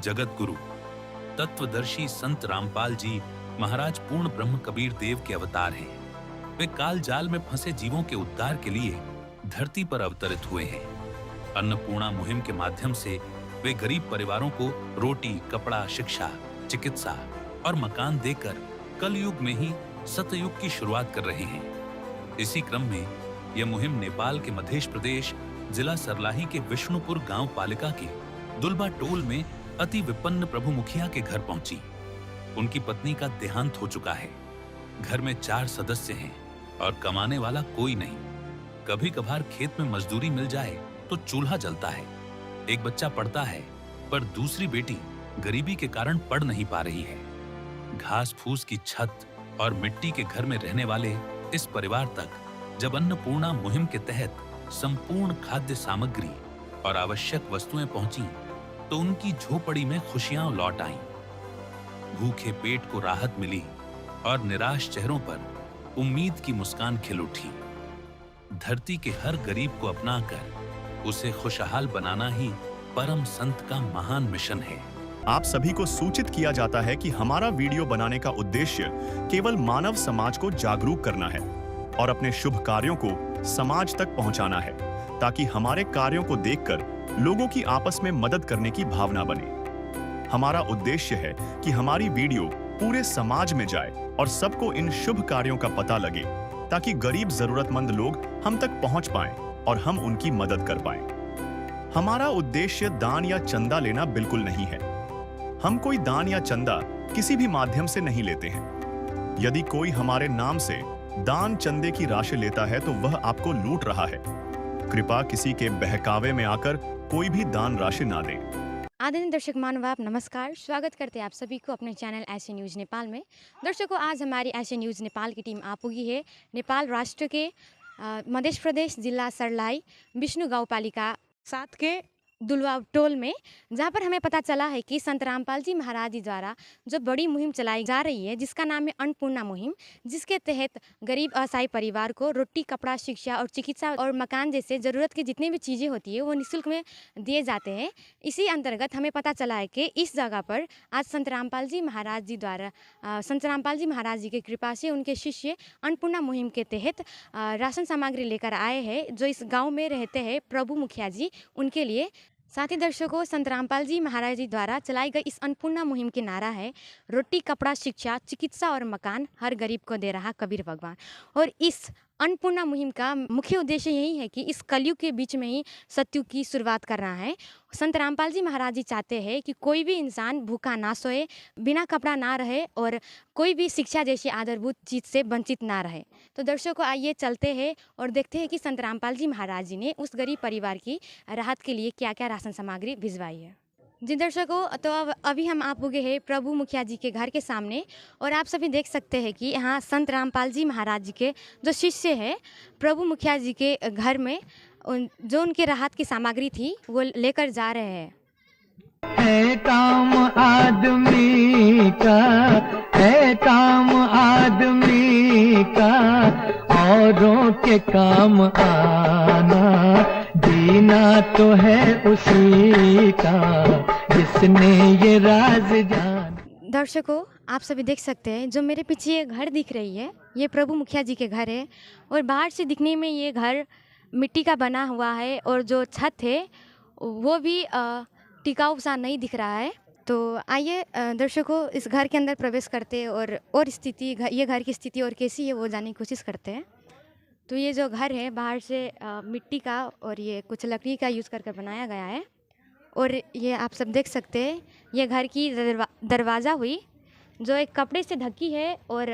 जगत गुरु तत्वदर्शी संत रामपाल जी महाराज पूर्ण ब्रह्म कबीर देव के अवतार हैं। वे काल जाल में फंसे जीवों के उद्धार के लिए धरती पर अवतरित हुए हैं। अन्नपूर्णा मुहिम के माध्यम से वे गरीब परिवारों को रोटी, कपड़ा, शिक्षा, चिकित्सा और मकान देकर कलयुग में ही सतयुग की शुरुआत कर रहे हैं। इसी क्रम में यह मुहिम नेपाल के मध्य प्रदेश जिला सरलाही के विष्णुपुर गांव पालिका के दुलबा टोल में अति विपन्न प्रभु मुखिया के घर पहुंची। उनकी पत्नी का देहांत हो चुका है। घर में 4 सदस्य हैं और कमाने वाला कोई नहीं। कभी कभार खेत में मजदूरी मिल जाए तो चूल्हा जलता है। एक बच्चा पढ़ता है पर दूसरी बेटी गरीबी के कारण पढ़ नहीं पा रही है। घास फूस की छत और मिट्टी के घर में रहने वाले इस परिवार तक जब अन्नपूर्णा मुहिम के तहत संपूर्ण खाद्य सामग्री और आवश्यक वस्तुएं पहुंची तो उनकी झोपड़ी में खुशियां लौट आईं। भूखे पेट को राहत मिली और निराश चेहरों पर उम्मीद की मुस्कान खिल उठी। धरती के हर गरीब को अपनाकर उसे खुशहाल बनाना ही परम संत का महान मिशन है। आप सभी को सूचित किया जाता है कि हमारा वीडियो बनाने का उद्देश्य केवल मानव समाज को जागरूक करना है और अपने शुभ कार्यों को समाज तक पहुंचाना है, ताकि हमारे कार्यों को देखकर लोगों की आपस में मदद करने की भावना बने। हमारा उद्देश्य है कि हमारी वीडियो पूरे समाज में जाए और सबको इन शुभ कार्यों का पता लगे, ताकि गरीब जरूरतमंद लोग हम तक पहुंच पाएं और हम उनकी मदद कर पाएं। हमारा उद्देश्य दान या चंदा लेना बिल्कुल नहीं है। हम कोई दान या चंदा किसी भी माध्यम से नहीं लेते हैं। यदि कोई हमारे नाम से दान चंदे की राशि लेता है तो वह आपको लूट रहा है। कृपया किसी के बहकावे में आकर कोई भी दान राशि ना दें। आदरणीय दर्शक मानव नमस्कार, स्वागत करते हैं आप सभी को अपने चैनल ऐसे न्यूज़ नेपाल में। दर्शकों, आज हमारी ऐसे न्यूज़ नेपाल की टीम आ पुगी है नेपाल राष्ट्र के मध्य प्रदेश जिला सरलाई विष्णु गाउँपालिका 7 के दुलवा टोल में, जहाँ पर हमें पता चला है कि संत रामपाल जी महाराज जी द्वारा जो बड़ी मुहिम चलाई जा रही है, जिसका नाम है अन्नपूर्णा मुहिम, जिसके तहत गरीब असहाय परिवार को रोटी, कपड़ा, शिक्षा और चिकित्सा और मकान जैसे ज़रूरत की जितनी भी चीज़ें होती है वो निःशुल्क में दिए जाते हैं। इसी अंतर्गत हमें पता चला है कि इस जगह पर आज संत रामपाल जी महाराज जी द्वारा संत रामपाल जी महाराज जी की कृपा से उनके शिष्य अन्नपूर्णा मुहिम के तहत राशन सामग्री लेकर आए हैं, जो इस गाँव में रहते हैं प्रभु मुखिया जी, उनके लिए। साथ ही दर्शकों, संत रामपाल जी महाराज जी द्वारा चलाई गई इस अन्नपूर्णा मुहिम के नारा है, रोटी, कपड़ा, शिक्षा, चिकित्सा और मकान हर गरीब को दे रहा कबीर भगवान। और इस अन्नपूर्णा मुहिम का मुख्य उद्देश्य यही है कि इस कलयुग के बीच में ही सतयुग की शुरुआत करना है। संत रामपाल जी महाराज जी चाहते हैं कि कोई भी इंसान भूखा ना सोए, बिना कपड़ा ना रहे और कोई भी शिक्षा जैसी आधारभूत चीज़ से वंचित ना रहे। तो दर्शकों, आइए चलते हैं और देखते हैं कि संत रामपाल जी महाराज जी ने उस गरीब परिवार की राहत के लिए क्या क्या राशन सामग्री भिजवाई है। जी दर्शकों, तो अब अभी हम आप गए हैं प्रभु मुखिया जी के घर के सामने और आप सभी देख सकते हैं कि यहाँ संत रामपाल जी महाराज जी के जो शिष्य है प्रभु मुखिया जी के घर में जो उनकी राहत की सामग्री थी वो लेकर जा रहे हैं। है काम आदमी का, है काम आदमी का, औरों के काम आना, जीना तो है उसी का जिसने ये राज जान। दर्शकों, आप सभी देख सकते हैं जो मेरे पीछे ये घर दिख रही है, ये प्रभु मुखिया जी के घर है और बाहर से दिखने में ये घर मिट्टी का बना हुआ है और जो छत है वो भी टिकाऊ सा नहीं दिख रहा है। तो आइए दर्शकों, इस घर के अंदर प्रवेश करते हैं और स्थिति ये घर की स्थिति और कैसी है वो जानने की कोशिश करते हैं। तो ये जो घर है बाहर से मिट्टी का और ये कुछ लकड़ी का यूज़ करके बनाया गया है और ये आप सब देख सकते हैं ये घर की दरवाज़ा हुई जो एक कपड़े से ढकी है और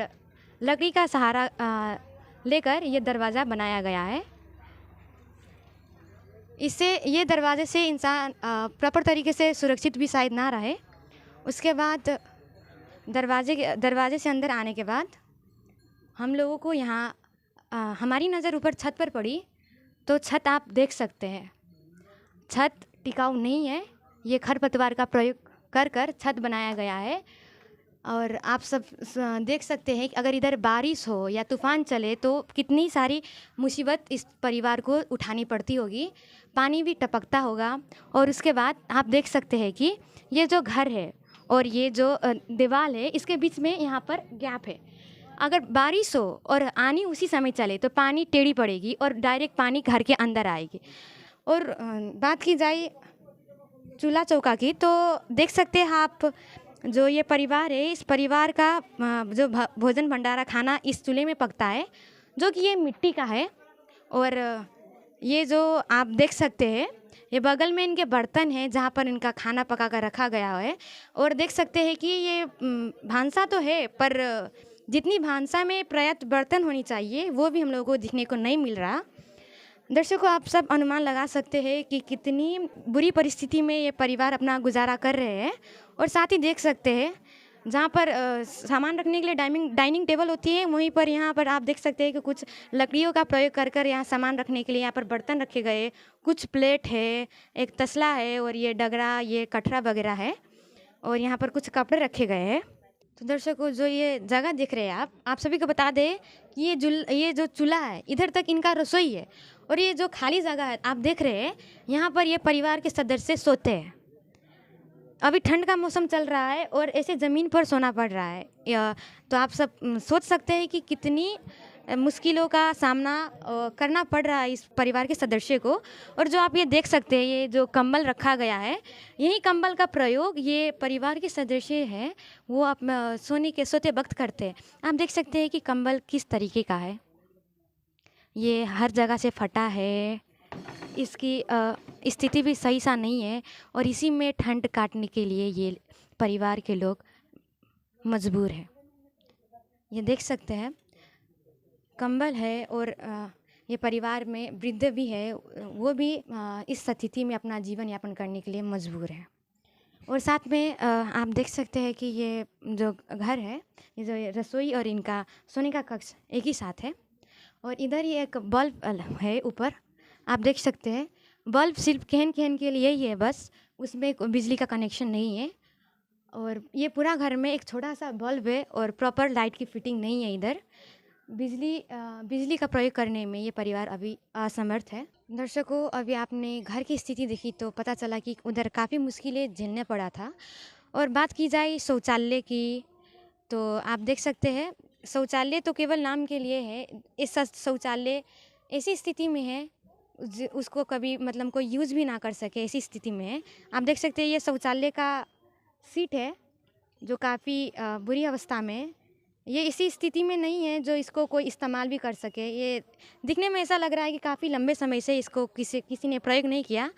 लकड़ी का सहारा लेकर ये दरवाज़ा बनाया गया है। इससे ये दरवाजे से इंसान प्रॉपर तरीके से सुरक्षित भी शायद ना रहे। उसके बाद दरवाजे से अंदर आने के बाद हम लोगों को यहाँ हमारी नज़र ऊपर छत पर पड़ी तो छत आप देख सकते हैं, छत टिकाऊ नहीं है। ये खरपतवार का प्रयोग कर छत बनाया गया है। और आप सब देख सकते हैं कि अगर इधर बारिश हो या तूफ़ान चले तो कितनी सारी मुसीबत इस परिवार को उठानी पड़ती होगी। पानी भी टपकता होगा। और उसके बाद आप देख सकते हैं कि ये जो घर है और ये जो दीवार है, इसके बीच में यहाँ पर गैप है। अगर बारिश हो और आनी उसी समय चले तो पानी टेढ़ी पड़ेगी और डायरेक्ट पानी घर के अंदर आएगी। और बात की जाए चूल्हा चौका की, तो देख सकते हैं आप जो ये परिवार है, इस परिवार का जो भोजन भंडारा खाना इस चूल्हे में पकता है, जो कि ये मिट्टी का है। और ये जो आप देख सकते हैं, ये बगल में इनके बर्तन हैं जहाँ पर इनका खाना पका कर रखा गया है। और देख सकते हैं कि ये भानसा तो है, पर जितनी भानसा में पर्याप्त बर्तन होनी चाहिए वो भी हम लोगों को दिखने को नहीं मिल रहा। दर्शकों, आप सब अनुमान लगा सकते हैं कि कितनी बुरी परिस्थिति में ये परिवार अपना गुजारा कर रहे हैं। और साथ ही देख सकते हैं जहाँ पर सामान रखने के लिए डाइनिंग टेबल होती है, वहीं पर यहाँ पर आप देख सकते हैं कि कुछ लकड़ियों का प्रयोग कर कर यहाँ सामान रखने के लिए यहाँ पर बर्तन रखे गए, कुछ प्लेट है, एक तसला है और ये डगरा, ये कटरा वगैरह है। और यहाँ पर कुछ कपड़े रखे गए हैं। तो दर्शकों, जो ये जगह देख रहे हैं आप सभी को बता दें कि ये जो चूल्हा है, इधर तक इनका रसोई है। और ये जो खाली जगह है आप देख रहे हैं, यहाँ पर ये परिवार के सदस्य सोते हैं। अभी ठंड का मौसम चल रहा है और ऐसे ज़मीन पर सोना पड़ रहा है। तो आप सब सोच सकते हैं कि कितनी मुश्किलों का सामना करना पड़ रहा है इस परिवार के सदस्य को। और जो आप ये देख सकते हैं, ये जो कंबल रखा गया है, यही कंबल का प्रयोग ये परिवार के सदस्य हैं वो आप सोते वक्त करते हैं। आप देख सकते हैं कि कंबल किस तरीके का है, ये हर जगह से फटा है, इसकी स्थिति भी सही सा नहीं है। और इसी में ठंड काटने के लिए ये परिवार के लोग मजबूर हैं। ये देख सकते हैं कंबल है। और ये परिवार में वृद्ध भी है, वो भी इस स्थिति में अपना जीवन यापन करने के लिए मजबूर है। और साथ में आप देख सकते हैं कि ये जो घर है, ये जो रसोई और इनका सोने का कक्ष एक ही साथ है। और इधर ही एक बल्ब है ऊपर, आप देख सकते हैं। बल्ब सिर्फ कहन के लिए ही है बस, उसमें बिजली का कनेक्शन नहीं है। और ये पूरा घर में एक छोटा सा बल्ब है और प्रॉपर लाइट की फिटिंग नहीं है। इधर बिजली का प्रयोग करने में ये परिवार अभी असमर्थ है। दर्शकों, अभी आपने घर की स्थिति देखी तो पता चला कि उधर काफ़ी मुश्किलें झेलने पड़ा था। और बात की जाए शौचालय की, तो आप देख सकते हैं शौचालय तो केवल नाम के लिए है। इस शौचालय ऐसी स्थिति में है उसको कभी मतलब कोई यूज़ भी ना कर सके, ऐसी स्थिति में है। आप देख सकते हैं ये शौचालय का सीट है जो काफ़ी बुरी अवस्था में है। ये इसी स्थिति में नहीं है जो इसको कोई इस्तेमाल भी कर सके। ये दिखने में ऐसा लग रहा है कि काफ़ी लंबे समय से इसको किसी ने प्रयोग नहीं किया।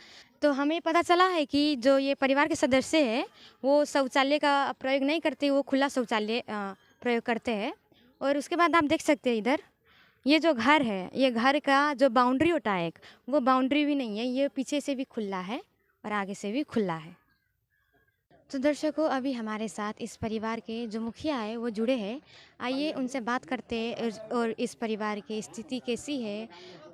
तो हमें पता चला है कि जो ये परिवार के सदस्य हैं वो शौचालय का प्रयोग नहीं करते, वो खुला शौचालय प्रयोग करते हैं। और उसके बाद आप देख सकते हैं इधर ये जो घर है, ये घर का जो बाउंड्री होता है वो बाउंड्री भी नहीं है, ये पीछे से भी खुला है और आगे से भी खुला है। तो दर्शकों, अभी हमारे साथ इस परिवार के जो मुखिया है वो जुड़े हैं। आइए उनसे बात करते हैं और इस परिवार की स्थिति कैसी है,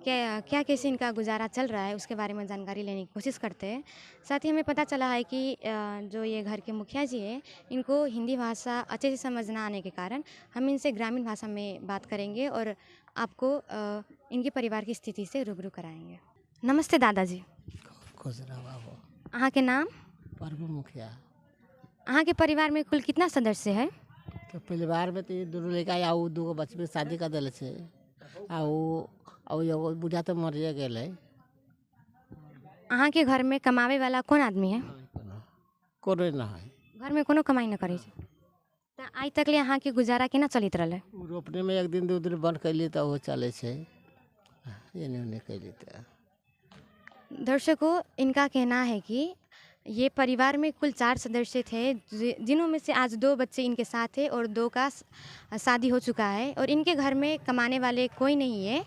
क्या कैसे इनका गुजारा चल रहा है, उसके बारे में जानकारी लेने की कोशिश करते हैं। साथ ही हमें पता चला है कि जो ये घर के मुखिया जी हैं, इनको हिंदी भाषा अच्छे से समझ ना आने के कारण हम इनसे ग्रामीण भाषा में बात करेंगे और आपको इनके परिवार की स्थिति से रूबरू कराएंगे। नमस्ते दादाजी। खुश रहो बाबू। अहाँ के नाम? प्रभु मुखिया। अहाँ के परिवार में कुल कितना सदस्य है? तो परिवार में तो ये दोनों लड़का आ दूगो बच्चे में शादी कर दिले छे आ एगो बुढ़ा तो मरिए गेल है। अहाँ के घर में कमावे वाला कौन आदमी है? कोई ना है घर में कोनो कमाई न करे छै। त आइ तक ले अहाँ के गुजारा केना चलित रहले? रोपने में एक दिन दो दिन बंद कैली तो वो चले छे, एने ओने कैली तो। दर्शकों, इनका कहना है कि ये परिवार में कुल 4 सदस्य थे, जिन्हों में से आज 2 बच्चे इनके साथ हैं और 2 का शादी हो चुका है। और इनके घर में कमाने वाले कोई नहीं है।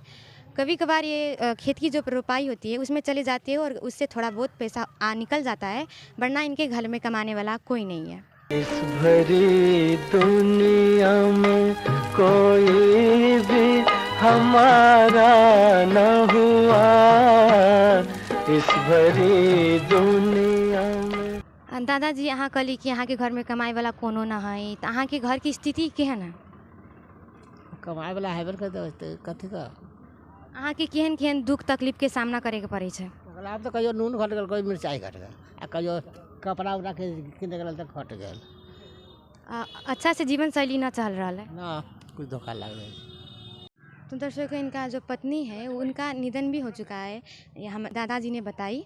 कभी कभार ये खेत की जो रोपाई होती है उसमें चले जाते हैं और उससे थोड़ा बहुत पैसा निकल जाता है, वरना इनके घर में कमाने वाला कोई नहीं है। इस भरी दुनिया में कोई भी हमारा न हुआ, इस भरी दुनिया में। दादाजी अहाँ कहली कि अहाँ के घर में कमाए वाला कोनो ना है, तो अहाँ के घर की स्थिति केहन है? कमाए वाला हेबर कर दे कथी का अहाँ के केहन केहन दुख तकलीफ के सामना करे के पड़े छै? आब तो कहियो नून घट गल, कोई मिर्चाई घट गल, आ कहियो कपड़ा उपड़ा के किने गल तो घट गल। अच्छा से जीवन शैली ना चल रहा है ना कुछ धोखा लग रहा है। तो दर्शकों, इनका जो पत्नी है उनका निधन भी हो चुका है, ये हम दादाजी ने बताई।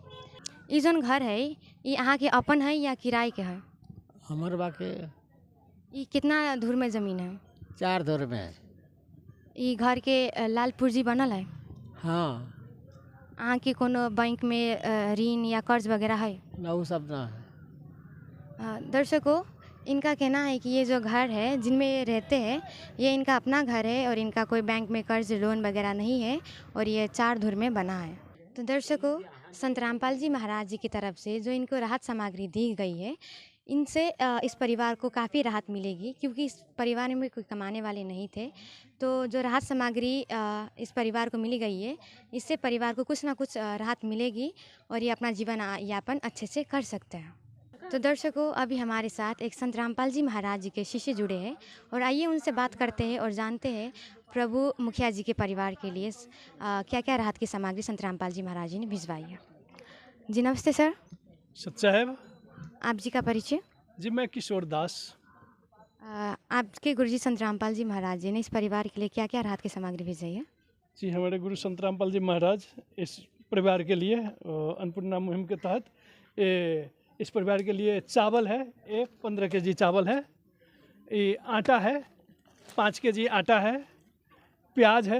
ये जौन घर है ये अहाँ के अपन है या किराए के है? हमर बाके ये कितना दूर में ज़मीन है? 4 दौर में है। ये घर के लाल पुर्जी बनल है? हाँ अहाँ के कोनो बैंक में ऋण या कर्ज वगैरह है? ना वो सब ना है। दर्शकों, इनका कहना है कि ये जो घर है जिनमें ये रहते हैं ये इनका अपना घर है और इनका कोई बैंक में कर्ज लोन वगैरह नहीं है और ये 4 धुर में बना है। तो दर्शकों, संत रामपाल जी महाराज जी की तरफ से जो इनको राहत सामग्री दी गई है, इनसे इस परिवार को काफ़ी राहत मिलेगी, क्योंकि इस परिवार में कोई कमाने वाले नहीं थे। तो जो राहत सामग्री इस परिवार को मिली गई है, इससे परिवार को कुछ ना कुछ राहत मिलेगी और ये अपना जीवन यापन अच्छे से कर सकते हैं। तो दर्शकों, अभी हमारे साथ एक संत रामपाल जी महाराज जी के शिष्य जुड़े हैं और आइए उनसे बात करते हैं और जानते हैं प्रभु मुखिया जी के परिवार के लिए क्या क्या राहत की सामग्री संत रामपाल जी महाराज जी ने भिजवाई है। जी नमस्ते सर। सच्चा है आप जी का परिचय? जी, मैं किशोर दास। आपके गुरुजी संत रामपाल जी महाराज जी ने इस परिवार के लिए क्या क्या राहत की सामग्री भेजी है? जी, हमारे गुरु संत रामपाल जी महाराज इस परिवार के लिए अन्नपूर्णा मुहिम के तहत इस परिवार के लिए चावल है, 15 केजी चावल है, ये आटा है 5 केजी आटा है, प्याज है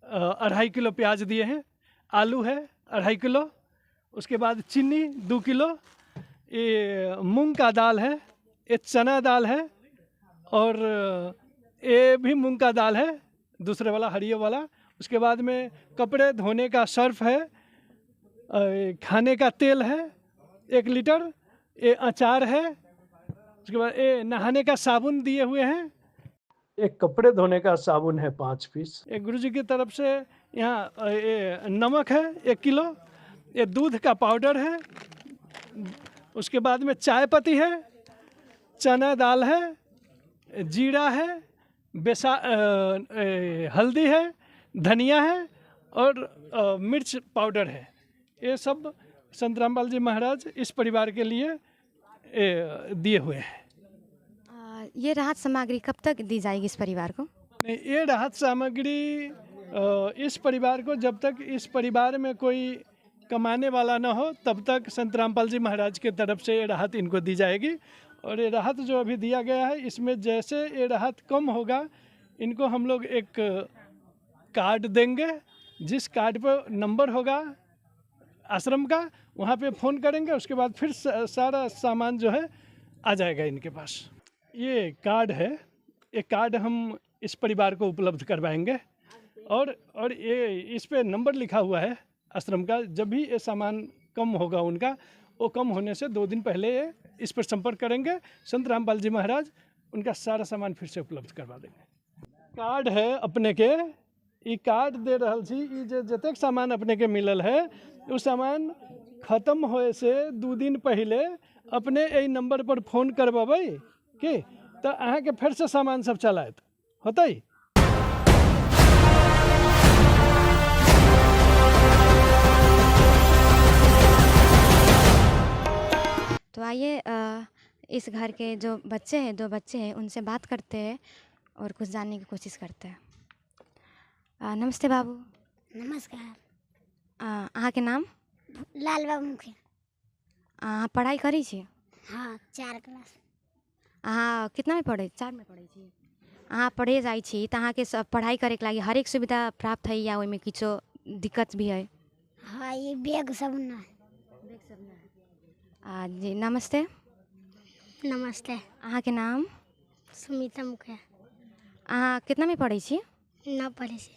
2.5 किलो प्याज दिए हैं, आलू है 2.5 किलो, उसके बाद चीनी 2 किलो, ये मूंग का दाल है, ये चना दाल है और ये भी मूंग का दाल है, दूसरे वाला हरिये वाला। उसके बाद में कपड़े धोने का सर्फ है, खाने का तेल है 1 लीटर, ये अचार है, उसके बाद ये नहाने का साबुन दिए हुए हैं, एक कपड़े धोने का साबुन है 5 पीस। एक गुरुजी की तरफ से यहाँ ये नमक है 1 किलो, ये दूध का पाउडर है, उसके बाद में चाय पत्ती है, चना दाल है, जीरा है, हल्दी है, धनिया है और मिर्च पाउडर है। ये सब संत रामपाल जी महाराज इस परिवार के लिए दिए हुए हैं। ये राहत सामग्री कब तक दी जाएगी इस परिवार को? नहीं, ये राहत सामग्री इस परिवार को जब तक इस परिवार में कोई कमाने वाला ना हो तब तक संत रामपाल जी महाराज की तरफ से ये राहत इनको दी जाएगी। और ये राहत जो अभी दिया गया है, इसमें जैसे ये राहत कम होगा इनको हम लोग एक कार्ड देंगे, जिस कार्ड पर नंबर होगा आश्रम का, वहाँ पे फ़ोन करेंगे, उसके बाद फिर सारा सामान जो है आ जाएगा इनके पास। ये कार्ड है, ये कार्ड हम इस परिवार को उपलब्ध करवाएंगे और ये इस पे नंबर लिखा हुआ है आश्रम का। जब भी ये सामान कम होगा उनका, वो कम होने से 2 दिन पहले ये इस पर संपर्क करेंगे, संत रामपाल जी महाराज उनका सारा सामान फिर से उपलब्ध करवा देंगे। कार्ड है अपने के, ये कार्ड दे रहल छी, ये जतेक सामान अपने के मिलल है वो सामान खत्म होए से 2 दिन पहले अपने यही नंबर पर फ़ोन करबै कि तो अहाँ के फिर से सामान सब चलात होतै। तो आइए इस घर के जो बच्चे हैं, 2 बच्चे हैं, उनसे बात करते हैं और कुछ जानने की कोशिश करते हैं। नमस्ते बाबू। नमस्कार। अहाँ के नाम? लाल बाबू मुखिया। अहाँ पढ़ाई करी छी? हाँ, 4 क्लास। अहाँ कितना में पढ़े? 4 में पढ़े छी। अहाँ पढ़े जाइ छी तो अहाँ के पढ़ाई करे के लागी हरेक सुविधा प्राप्त है या ओइमे किछो दिक्कत भी है? हाँ, ये बैग सब ना। जी नमस्ते। नमस्ते। अहाँ के नाम? सुमिता मुखिया। अहाँ कितना में पढ़े छी? ना पढ़े छी।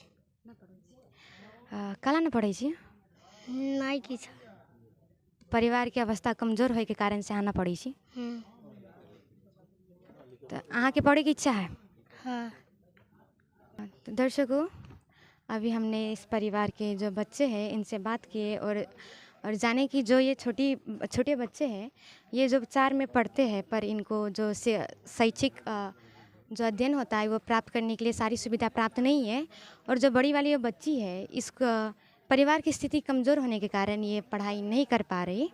कला न पढ़े छी? नहीं किछो। परिवार के अवस्था कमजोर होए के कारण से अहाँ न पढ़े छी? तो अहाँ के पढ़े की इच्छा है? हाँ। तो दर्शकों, अभी हमने इस परिवार के जो बच्चे हैं इनसे बात किए और और जाने कि जो ये छोटे बच्चे हैं, ये जो 4 में पढ़ते हैं, पर इनको जो शैक्षिक जो अध्ययन होता है वो प्राप्त करने के लिए सारी सुविधा प्राप्त नहीं है। और जो बड़ी वाली जो बच्ची है, इसका परिवार की स्थिति कमज़ोर होने के कारण ये पढ़ाई नहीं कर पा रही।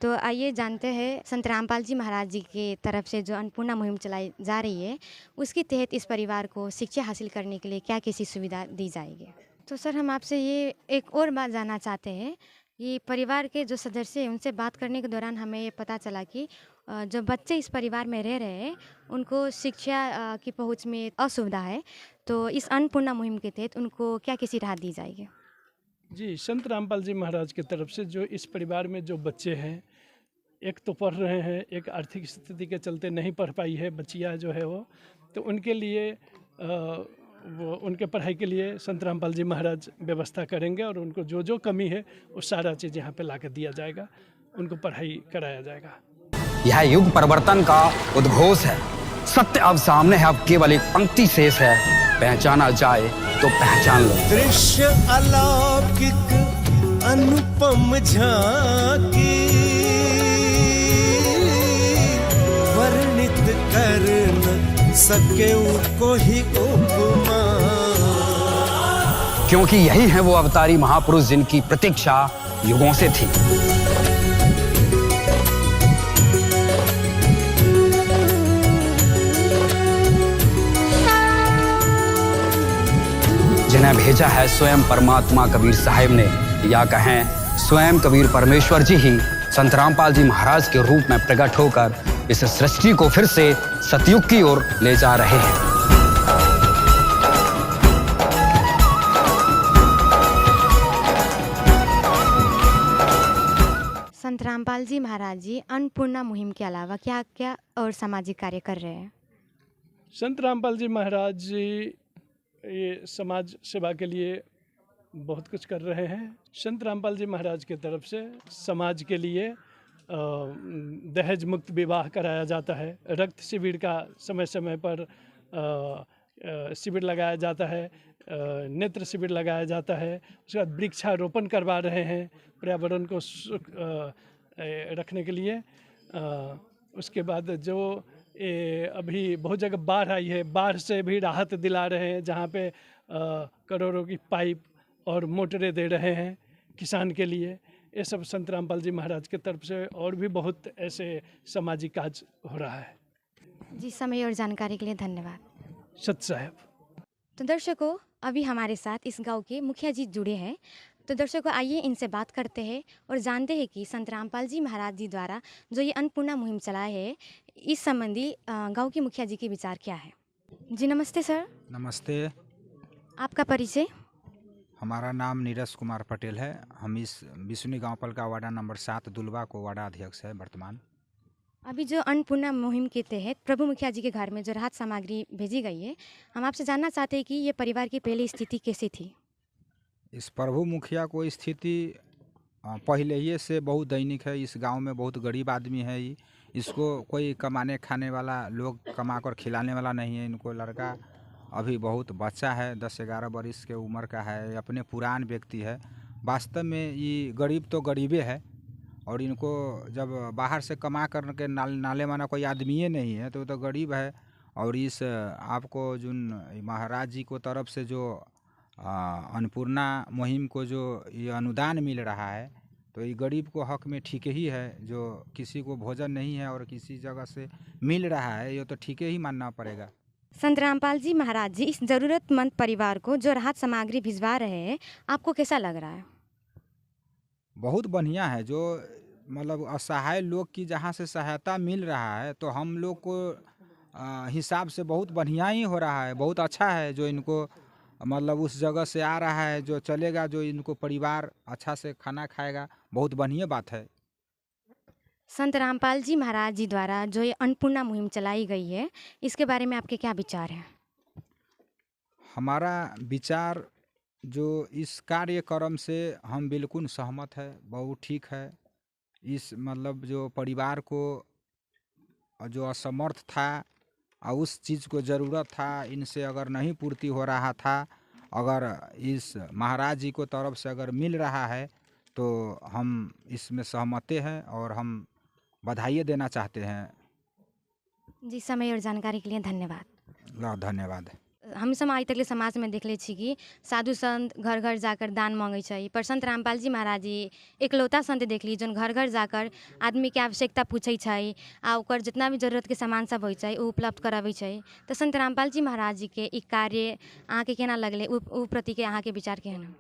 तो आइए जानते हैं संत रामपाल जी महाराज जी की तरफ से जो अन्नपूर्णा मुहिम चलाई जा रही है, उसके तहत इस परिवार को शिक्षा हासिल करने के लिए क्या कैसी सुविधा दी जाएगी। तो सर, हम आपसे ये एक और बात जानना चाहते हैं कि परिवार के जो सदस्य हैं उनसे बात करने के दौरान हमें ये पता चला कि जो बच्चे इस परिवार में रह रहे हैं उनको शिक्षा की पहुंच में असुविधा है। तो इस अन्नपूर्णा मुहिम के तहत उनको क्या कैसी राहत दी जाएगी? जी, संत रामपाल जी महाराज की तरफ से जो इस परिवार में जो बच्चे हैं, एक तो पढ़ रहे हैं, एक आर्थिक स्थिति के चलते नहीं पढ़ पाई है बच्चियाँ जो है वो, तो उनके लिए वो उनके पढ़ाई के लिए संत रामपाल जी महाराज व्यवस्था करेंगे और उनको जो जो कमी है वो सारा चीज़ यहाँ पे ला कर दिया जाएगा, उनको पढ़ाई कराया जाएगा। यह युग परिवर्तन का उद्घोष है। सत्य अब सामने है, अब केवल एक पंक्ति शेष है, पहचाना जाए तो पहचान लो। दृश्य अलौकिक अनुपम झांकी वर्णित कर न सके कोई उपमा। क्योंकि यही है वो अवतारी महापुरुष जिनकी प्रतीक्षा युगों से थी। जिन्हें भेजा है स्वयं परमात्मा कबीर साहिब ने, या कहें स्वयं कबीर परमेश्वर जी ही संत रामपाल जी महाराज के रूप में प्रकट होकर इस सृष्टि को फिर से सतयुग की ओर ले जा रहे हैं। संत रामपाल जी महाराज जी अन्नपूर्णा मुहिम के अलावा क्या क्या और सामाजिक कार्य कर रहे हैं? संत रामपाल जी महाराज जी ये समाज सेवा के लिए बहुत कुछ कर रहे हैं। संत रामपाल जी महाराज की तरफ से समाज के लिए दहेज मुक्त विवाह कराया जाता है, रक्त शिविर का समय समय पर शिविर लगाया जाता है, नेत्र शिविर लगाया जाता है। उसके बाद वृक्षारोपण करवा रहे हैं पर्यावरण को रखने के लिए। उसके बाद जो अभी बहुत जगह बाढ़ आई है, बाढ़ से भी राहत दिला रहे हैं, जहाँ पे करोड़ों की पाइप और मोटरें दे रहे हैं किसान के लिए। ये सब संत रामपाल जी महाराज की तरफ से और भी बहुत ऐसे सामाजिक काज हो रहा है। जी, समय और जानकारी के लिए धन्यवाद। सत साहब। तो दर्शकों, अभी हमारे साथ इस गांव के मुखिया जी जुड़े हैं। तो दर्शकों, आइए इनसे बात करते हैं और जानते हैं कि संत रामपाल जी महाराज जी द्वारा जो ये अन्नपूर्णा मुहिम चलाए है, इस संबंधी गांव के मुखिया जी के विचार क्या है। जी नमस्ते सर। नमस्ते। आपका परिचय? हमारा नाम नीरज कुमार पटेल है। हम इस बिसुनी गांव पलका वार्डा नंबर 7 दुलबा को वार्डा अध्यक्ष है वर्तमान। अभी जो अन्नपूर्णा मुहिम के तहत प्रभु मुखिया जी के घर में जो राहत सामग्री भेजी गई है, हम आपसे जानना चाहते हैं कि ये परिवार की पहली स्थिति कैसी थी? इस प्रभु मुखिया को स्थिति पहले ही से बहुत दैनिक है। इस गांव में बहुत गरीब आदमी है। इसको कोई कमाने खाने वाला लोग कमा कर खिलाने वाला नहीं है। इनको लड़का अभी बहुत बच्चा है, 10-11 वर्ष के उम्र का है, अपने पुरान व्यक्ति है। वास्तव में ये गरीब तो गरीबे है, और इनको जब बाहर से कमा कर के नाले माना कोई आदमी नहीं है तो गरीब है। और इस आपको जो महाराज जी को तरफ से जो अन्नपूर्णा मुहिम को जो ये अनुदान मिल रहा है, तो ये गरीब को हक में ठीक ही है। जो किसी को भोजन नहीं है और किसी जगह से मिल रहा है, ये तो ठीक ही मानना पड़ेगा। संत रामपाल जी महाराज जी इस ज़रूरतमंद परिवार को जो राहत सामग्री भिजवा रहे हैं, आपको कैसा लग रहा है? बहुत बढ़िया है। जो मतलब असहाय लोग की जहाँ से सहायता मिल रहा है, तो हम लोग को हिसाब से बहुत बढ़िया ही हो रहा है। बहुत अच्छा है जो इनको मतलब उस जगह से आ रहा है, जो चलेगा, जो इनको परिवार अच्छा से खाना खाएगा, बहुत बढ़िया बात है। संत रामपाल जी महाराज जी द्वारा जो ये अन्नपूर्णा मुहिम चलाई गई है, इसके बारे में आपके क्या विचार हैं? हमारा विचार जो इस कार्यक्रम से हम बिल्कुल सहमत है, बहुत ठीक है। इस मतलब जो परिवार को जो असमर्थ था और उस चीज़ को ज़रूरत था, इनसे अगर नहीं पूर्ति हो रहा था, अगर इस महाराज जी को तरफ से अगर मिल रहा है, तो हम इसमें सहमत हैं और हम बधाई देना चाहते हैं। जी, समय और जानकारी के लिए धन्यवाद। धन्यवाद। हम सब आइ तकले समाज में देखले छी कि साधु संत घर घर जाकर दान मांगे छै, पर संत रामपाल जी महाराज जी एकलौता संत देखली जोन घर घर जाकर आदमी के आवश्यकता पूछे छै आ ओकर जितना भी जरूरत के सामान सब होइ छै उ उपलब्ध कराबै छै। तो संत रामपाल जी महाराज जी के ई कार्य अहाँ के केना लगले, उ प्रति के अहाँ के विचार केहन?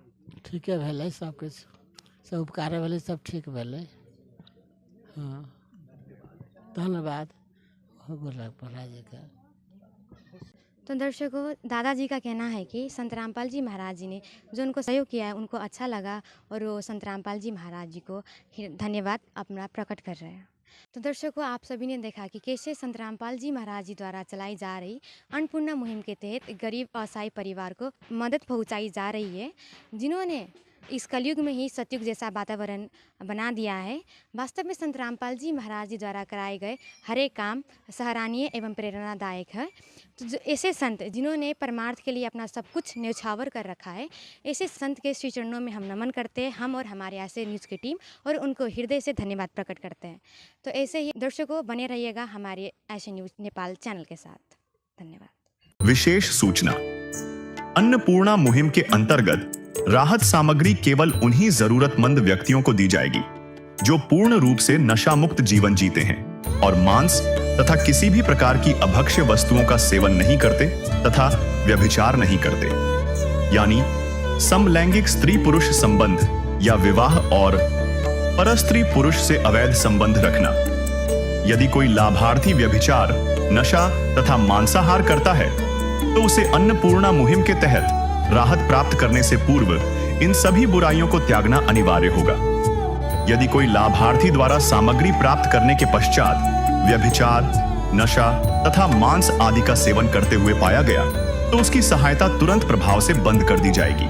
ठीके भेलै, सबके सब उपकार भेलै, सब ठीक भेलै। हाँ, धन्यवाद बोला जी का। तो दर्शकों, दादाजी का कहना है कि संत रामपाल जी महाराज जी ने जो उनको सहयोग किया है उनको अच्छा लगा और वो संत रामपाल जी महाराज जी को धन्यवाद अपना प्रकट कर रहे हैं। तो दर्शकों, आप सभी ने देखा कि कैसे संत रामपाल जी महाराज जी द्वारा चलाई जा रही अन्नपूर्णा मुहिम के तहत गरीब असहाय परिवार को मदद पहुंचाई जा रही है, जिन्होंने इस कलयुग में ही सतयुग जैसा वातावरण बना दिया है। वास्तव में संत रामपाल जी महाराज जी द्वारा कराए गए हर एक काम सराहनीय एवं प्रेरणादायक है। तो जो ऐसे संत जिन्होंने परमार्थ के लिए अपना सब कुछ न्यौछावर कर रखा है, ऐसे संत के श्री चरणों में हम नमन करते हैं, हम और हमारे ऐसे न्यूज़ की टीम, और उनको हृदय से धन्यवाद प्रकट करते हैं। तो ऐसे ही दर्शकों बने रहिएगा हमारे ऐसे न्यूज़ नेपाल चैनल के साथ। धन्यवाद। विशेष सूचना, अन्नपूर्णा मुहिम के अंतर्गत राहत सामग्री केवल उन्हीं जरूरतमंद व्यक्तियों को दी जाएगी जो पूर्ण रूप से नशा मुक्त जीवन जीते हैं और मांस तथा किसी भी प्रकार की अभक्ष्य वस्तुओं का सेवन नहीं करते तथा व्यभिचार नहीं करते, यानी समलैंगिक स्त्री पुरुष संबंध या विवाह और परस्त्री पुरुष से अवैध संबंध रखना। यदि कोई लाभार्थी व्यभिचार, नशा तथा मांसाहार करता है तो उसे अन्नपूर्णा मुहिम के तहत राहत प्राप्त करने से पूर्व इन सभी बुराइयों को त्यागना अनिवार्य होगा। यदि कोई लाभार्थी द्वारा सामग्री प्राप्त करने के पश्चात व्यभिचार, नशा तथा मांस आदि का सेवन करते हुए पाया गया तो उसकी सहायता तुरंत प्रभाव से बंद कर दी जाएगी।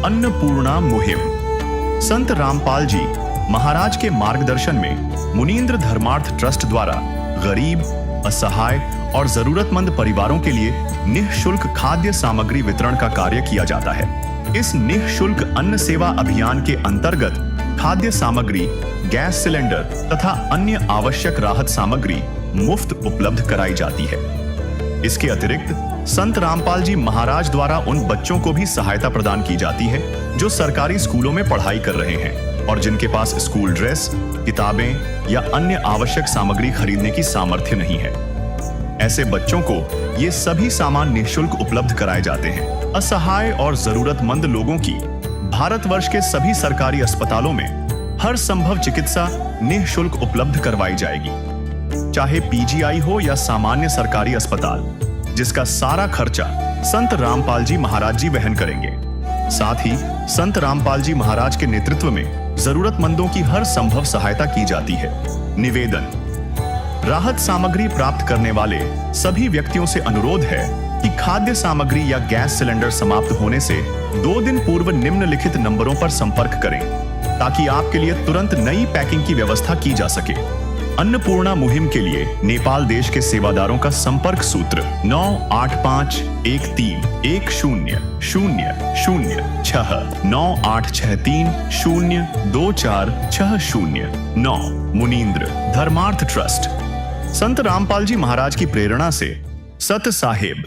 अन्नपूर्णा मुहिम संत रामपाल जी महाराज के मार्गदर्शन में मुनीन्द्र धर्मार्थ ट्रस्ट द्वारा गरीब, असहाय और जरूरतमंद परिवारों के लिए निःशुल्क खाद्य सामग्री वितरण का कार्य किया जाता है। इस निःशुल्क अन्न सेवा अभियान के अंतर्गत खाद्य सामग्री, गैस सिलेंडर तथा अन्य आवश्यक राहत सामग्री मुफ्त उपलब्ध कराई जाती है। इसके अतिरिक्त संत रामपाल जी महाराज द्वारा उन बच्चों को भी सहायता प्रदान की जाती है जो सरकारी स्कूलों में पढ़ाई कर रहे हैं और जिनके पास स्कूल ड्रेस, किताबें या अन्य आवश्यक सामग्री खरीदने की सामर्थ्य नहीं है। ऐसे बच्चों को ये सभी सामान निःशुल्क उपलब्ध कराए जाते हैं। असहाय और जरूरतमंद लोगों की भारतवर्ष के सभी सरकारी अस्पतालों में हर संभव चिकित्सा निःशुल्क उपलब्ध करवाई जाएगी, चाहे पीजीआई हो या सामान्य सरकारी अस्पताल, जिसका सारा खर्चा संत रामपाल जी महाराज जी वहन करेंगे। साथ ही संत रामपाल जी महाराज के नेतृत्व में जरूरतमंदों की हर संभव सहायता की जाती है। निवेदन, राहत सामग्री प्राप्त करने वाले सभी व्यक्तियों से अनुरोध है कि खाद्य सामग्री या गैस सिलेंडर समाप्त होने से 2 दिन पूर्व निम्नलिखित नंबरों पर संपर्क करें ताकि आपके लिए तुरंत नई पैकिंग की व्यवस्था की जा सके। अन्नपूर्णा मुहिम के लिए नेपाल देश के सेवादारों का संपर्क सूत्र 981313609863024609 मुनीन्द्र धर्मार्थ ट्रस्ट। संत रामपाल जी महाराज की प्रेरणा से सत साहेब